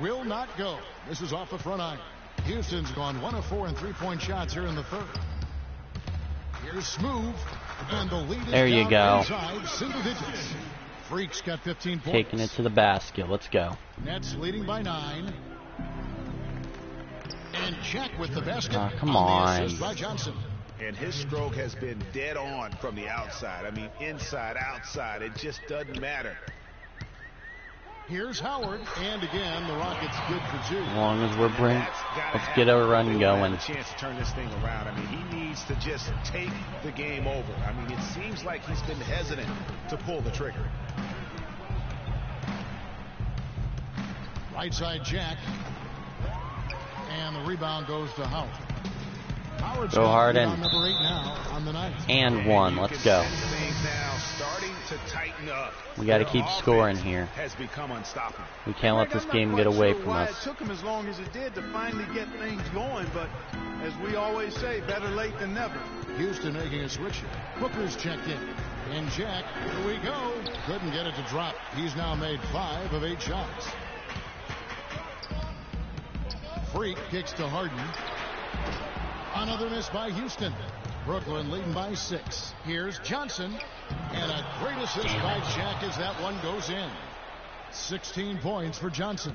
will not go. This is off the front iron. Houston's gone 1 of 4 in three-point shots here in the third. Here's Smooth, and the lead is there you go. Inside, single digits. Freak's got 15 points. Taking it to the basket. Let's go. Nets leading by 9. And Jack with the basket. Come on. The assist by Johnson. And his stroke has been dead on from the outside. I mean, inside, outside, it just doesn't matter. Here's Howard, and again, the Rockets good for 2. As long as we're let's get a run going. A chance to turn this thing around. I mean, he needs to just take the game over. I mean, it seems like he's been hesitant to pull the trigger. Right side Jack, and the rebound goes to Howard. Howard's go hard in. Number 8 now on the night. And 1. Let's go. We got to keep scoring here. We can't let this game get away from us. It took him as long as it did to finally get things going, but as we always say, better late than never. Houston making a switch. Booker's checked in. And Jack, here we go. Couldn't get it to drop. He's now made 5 of 8 shots. Freak kicks to Harden. Another miss by Houston. Brooklyn leading by 6. Here's Johnson. And a great assist by Jack as that one goes in. 16 points for Johnson.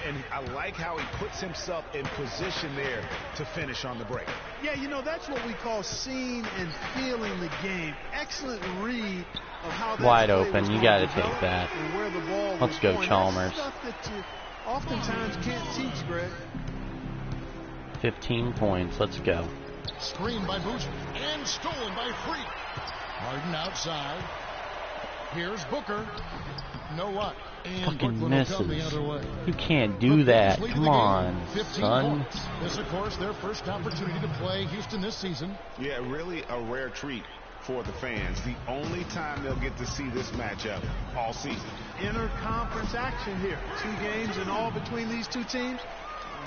And I like how he puts himself in position there to finish on the break. Yeah, you know, that's what we call seeing and feeling the game. Excellent read of how that wide open. You got to take that. Let's go, Chalmers. That's stuff that you oftentimes can't teach, Greg. 15 points. Let's go. Screen by Boozer and stolen by Freak. Harden outside. Here's Booker. Know what? And fucking misses. The other way. You can't do that. Come on, son. Points. This, of course, their first opportunity to play Houston this season. Yeah, really a rare treat for the fans. The only time they'll get to see this matchup all season. Inter-conference action here. 2 games in all between these two teams.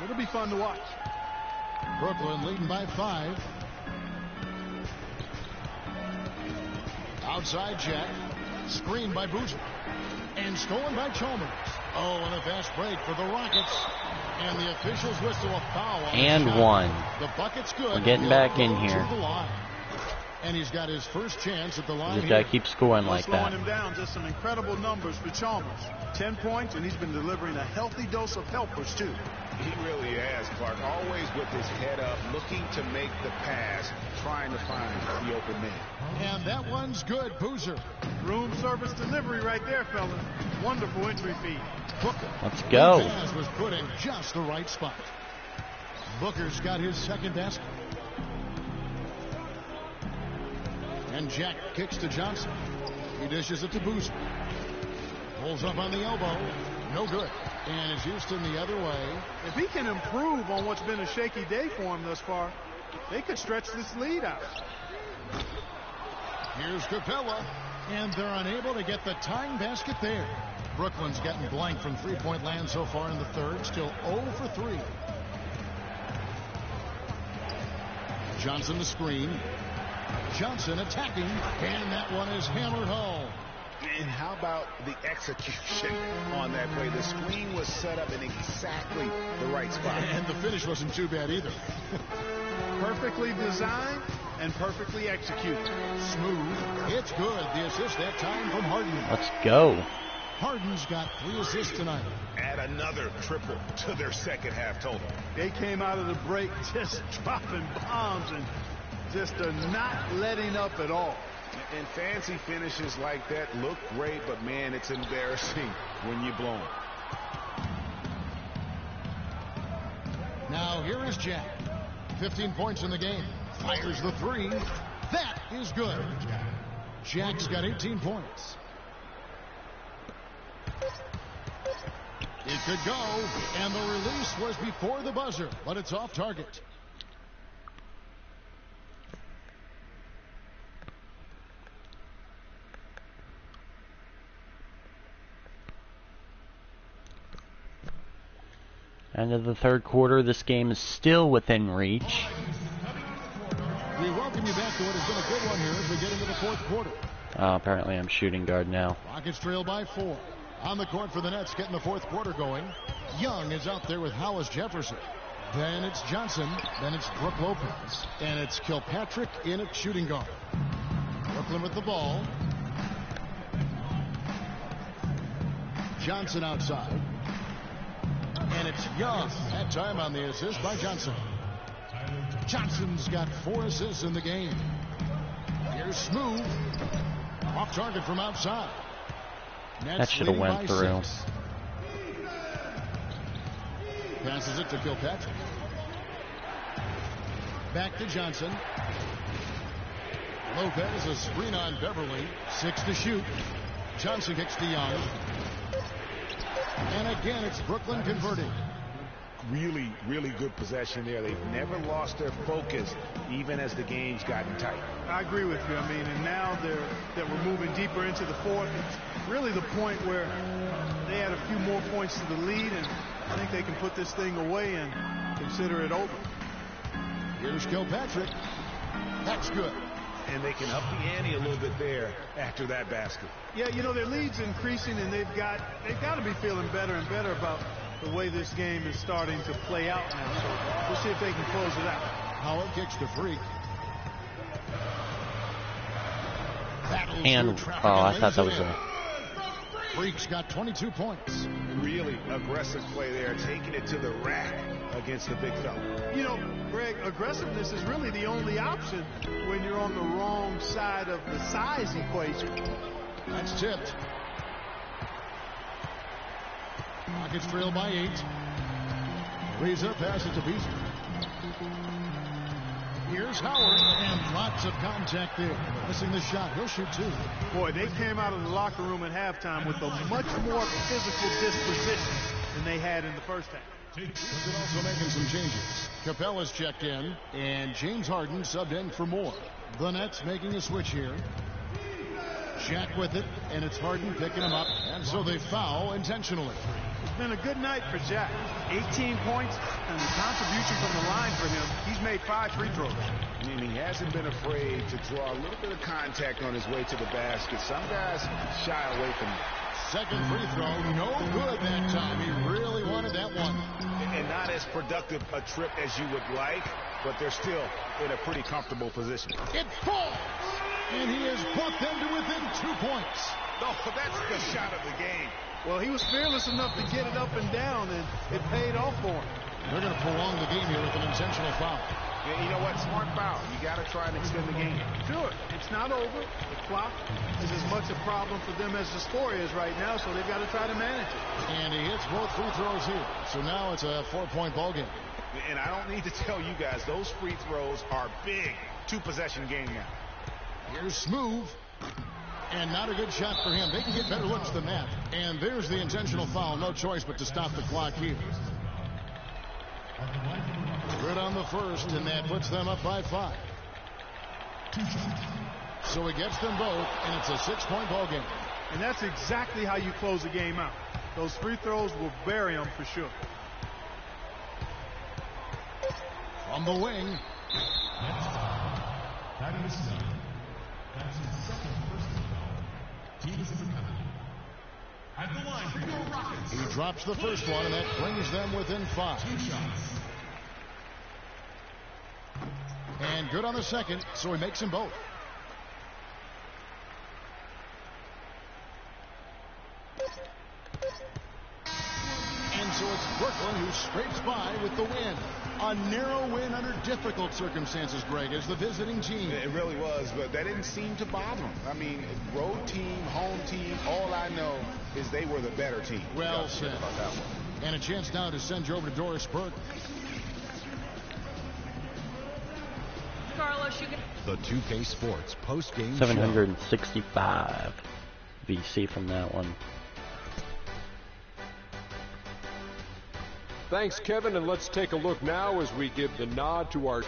It'll be fun to watch. Brooklyn leading by 5. Outside Jack. Screened by Boozer. And stolen by Chalmers. Oh, and a fast break for the Rockets. And the officials whistle a foul. And 1. The bucket's good. We're getting back in here. And he's got his first chance at the line. Just got to keep scoring like that. Slowing him down, just some incredible numbers for Chalmers. 10 points, and he's been delivering a healthy dose of helpers, too. He really has, Clark. Always with his head up, looking to make the pass, trying to find the open man. And that one's good, Boozer. Room service delivery right there, fellas. Wonderful entry feed. Booker. Let's go. The pass was put in just the right spot. Booker's got his second basket. And Jack kicks to Johnson. He dishes it to Boozer. Pulls up on the elbow. No good. And it's Houston the other way. If he can improve on what's been a shaky day for him thus far, they could stretch this lead out. Here's Capella. And they're unable to get the tying basket there. Brooklyn's gotten blank from three-point land so far in the third. Still 0 for 3. Johnson the screen. Johnson attacking. And that one is hammered home. And how about the execution on that play? The screen was set up in exactly the right spot. And the finish wasn't too bad either. Perfectly designed and perfectly executed. Smooth. It's good. The assist that time from Harden. Let's go. Harden's got 3 assists tonight. Add another triple to their second half total. They came out of the break just dropping bombs and just not letting up at all. And fancy finishes like that look great, but man, it's embarrassing when you blow them. Now here is Jack. 15 points in the game. Fires the 3. That is good. Jack's got 18 points. It could go, and the release was before the buzzer, but it's off target. End of the third quarter. This game is still within reach. We welcome you back to what has been a good one here as we get into the fourth quarter. Oh, apparently I'm shooting guard now. Rockets trail by 4. On the court for the Nets, getting the fourth quarter going. Young is out there with Hollis Jefferson. Then it's Johnson. Then it's Brook Lopez. And it's Kilpatrick in at shooting guard. Brooklyn with the ball. Johnson outside. And it's Young. That time on the assist by Johnson. Johnson's got 4 assists in the game. Here's Smooth. Off target from outside. That should have went through. 6. Passes it to Kilpatrick. Back to Johnson. Lopez, a screen on Beverly. 6 to shoot. Johnson kicks to Young. And again, it's Brooklyn converting. Really, really good possession there. They've never lost their focus, even as the game's gotten tight. I agree with you. I mean, and now that we're moving deeper into the fourth, it's really the point where they add a few more points to the lead, and I think they can put this thing away and consider it over. Here's Kilpatrick. That's good. And they can up the ante a little bit there after that basket. Yeah, you know, their lead's increasing, and they've got to be feeling better and better about the way this game is starting to play out now. So we'll see if they can close it out. Howard kicks to Freak. And, oh, I thought that was a... Freak's got 22 points. Really aggressive play there, taking it to the rack against the big fella. You know, Greg, aggressiveness is really the only option when you're on the wrong side of the size equation. That's tipped. Rockets trail by 8. Reza passes to Beasley. Here's Howard, and lots of contact there. Missing the shot. He'll shoot 2. Boy, they came out of the locker room at halftime with a much more physical disposition than they had in the first half. They're also making some changes. Capella's checked in, and James Harden subbed in for Moore. The Nets making a switch here. Shaq with it, and it's Harden picking him up, and so they foul intentionally. It's been a good night for Jack. 18 points, and the contribution from the line for him, he's made 5 free throws. I mean, he hasn't been afraid to draw a little bit of contact on his way to the basket. Some guys shy away from it. Second free throw, no good that time. He really wanted that one. And not as productive a trip as you would like, but they're still in a pretty comfortable position. It falls, and he has brought them to within 2 points. Oh, that's the shot of the game. Well, he was fearless enough to get it up and down, and it paid off for him. They're going to prolong the game here with an intentional foul. And you know what? Smart foul. You got to try and extend the game. Sure. It's not over. The clock is as much a problem for them as the score is right now, so they've got to try to manage it. And he hits both free throws here. So now it's a 4-point ball game. And I don't need to tell you guys, those free throws are big. 2-possession game now. Here's Smooth. And not a good shot for him. They can get better looks than that. And there's the intentional foul. No choice but to stop the clock here. Good on the first, and that puts them up by 5. So he gets them both, and it's a 6-point ball game. And that's exactly how you close a game out. Those free throws will bury them for sure. From the wing. He drops the first one, and that brings them within 5. And good on the second, so he makes them both. And so it's Brooklyn who scrapes by with the win. A narrow win under difficult circumstances, Greg, as the visiting team. It really was, but that didn't seem to bother them. I mean, road team, home team, all I know is they were the better team. Well said. About that one. And a chance now to send you over to Doris Burke. Carlos, you can... The 2K Sports post-game 765 VC from that one. Thanks, Kevin, and let's take a look now as we give the nod to our...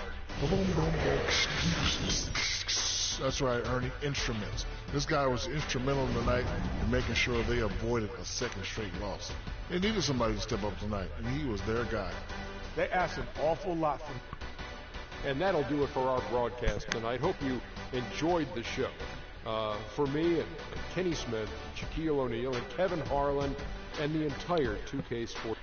That's right, Ernie, instruments. This guy was instrumental tonight in making sure they avoided a second straight loss. They needed somebody to step up tonight, and he was their guy. They asked an awful lot from him. And that'll do it for our broadcast tonight. Hope you enjoyed the show. for me and Kenny Smith, Shaquille O'Neal, and Kevin Harlan, and the entire 2K Sports.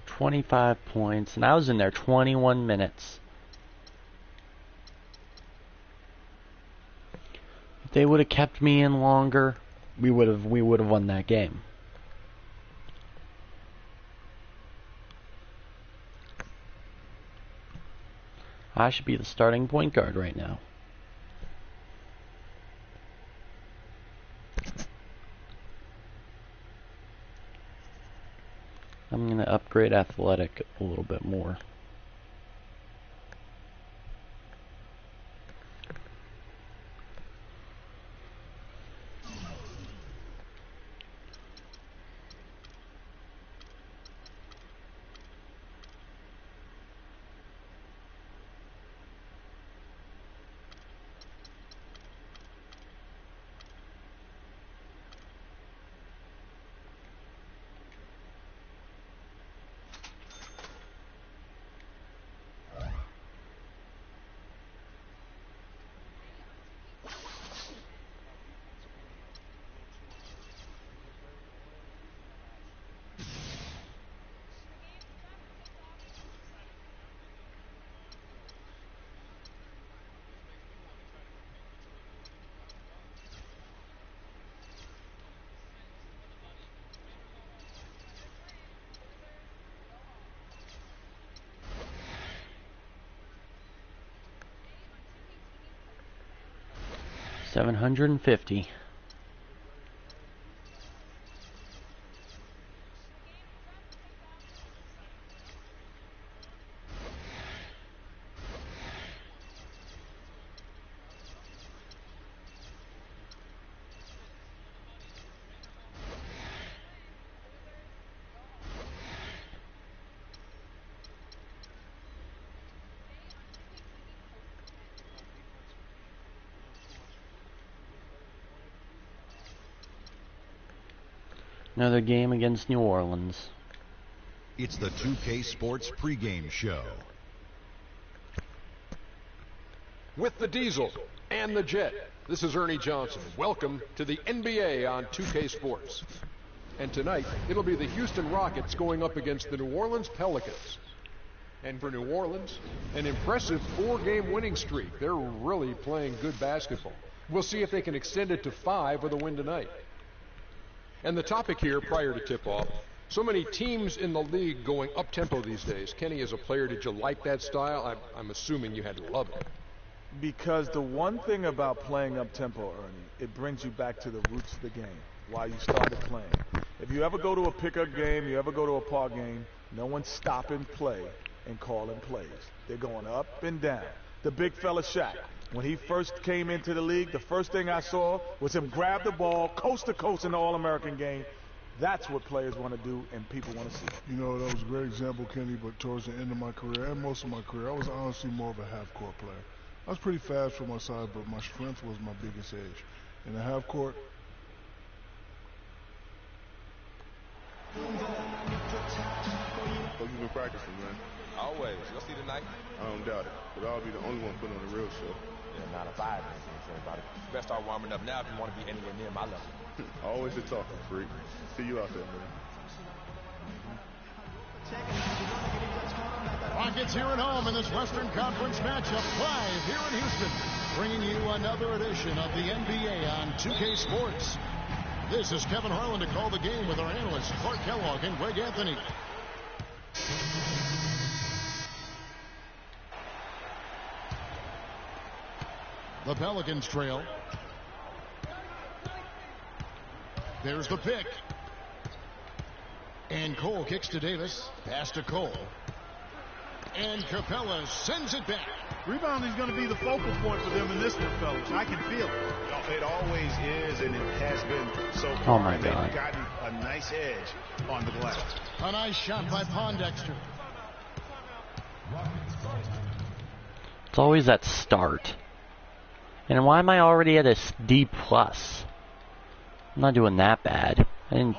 $25 points, and I was in there 21 minutes. If they would have kept me in longer, we would have won that game. I should be the starting point guard right now. I'm going to upgrade athletic a little bit more. $750. Another game against New Orleans. It's the 2K Sports pregame show. With the Diesel and the Jet, this is Ernie Johnson. Welcome to the NBA on 2K Sports. And tonight, it'll be the Houston Rockets going up against the New Orleans Pelicans. And for New Orleans, an impressive 4-game winning streak. They're really playing good basketball. We'll see if they can extend it to 5 with a win tonight. And the topic here prior to tip-off, so many teams in the league going up-tempo these days. Kenny, as a player, did you like that style? I'm assuming you had to love it. Because the one thing about playing up-tempo, Ernie, it brings you back to the roots of the game, why you started playing. If you ever go to a pickup game, you ever go to a park game, no one's stopping play and calling plays. They're going up and down. The big fella Shaq, when he first came into the league, the first thing I saw was him grab the ball coast to coast in the All-American game. That's what players want to do and people want to see. You know, that was a great example, Kenny, but towards the end of my career and most of my career, I was honestly more of a half-court player. I was pretty fast for my size, but my strength was my biggest edge. In the half-court, You've been practicing, man. Always. You'll see tonight. I don't doubt it. But I'll be the only one putting on the real show. Yeah, 9 to 5. You best start warming up now if you want to be anywhere near my level. Always the talking, freak. See you out there, man. Rockets here at home in this Western Conference matchup, live here in Houston, bringing you another edition of the NBA on 2K Sports. This is Kevin Harlan to call the game with our analysts Clark Kellogg and Greg Anthony. The Pelicans trail. There's the pick. And Cole kicks to Davis. Pass to Cole. And Capella sends it back. Rebounding is going to be the focal point for them in this one, fellas. I can feel it. It always is, and it has been so far. Oh my God. They've gotten a nice edge on the glass. A nice shot by Pondexter. It's always that start. And why am I already at a D+? I'm not doing that bad. I didn't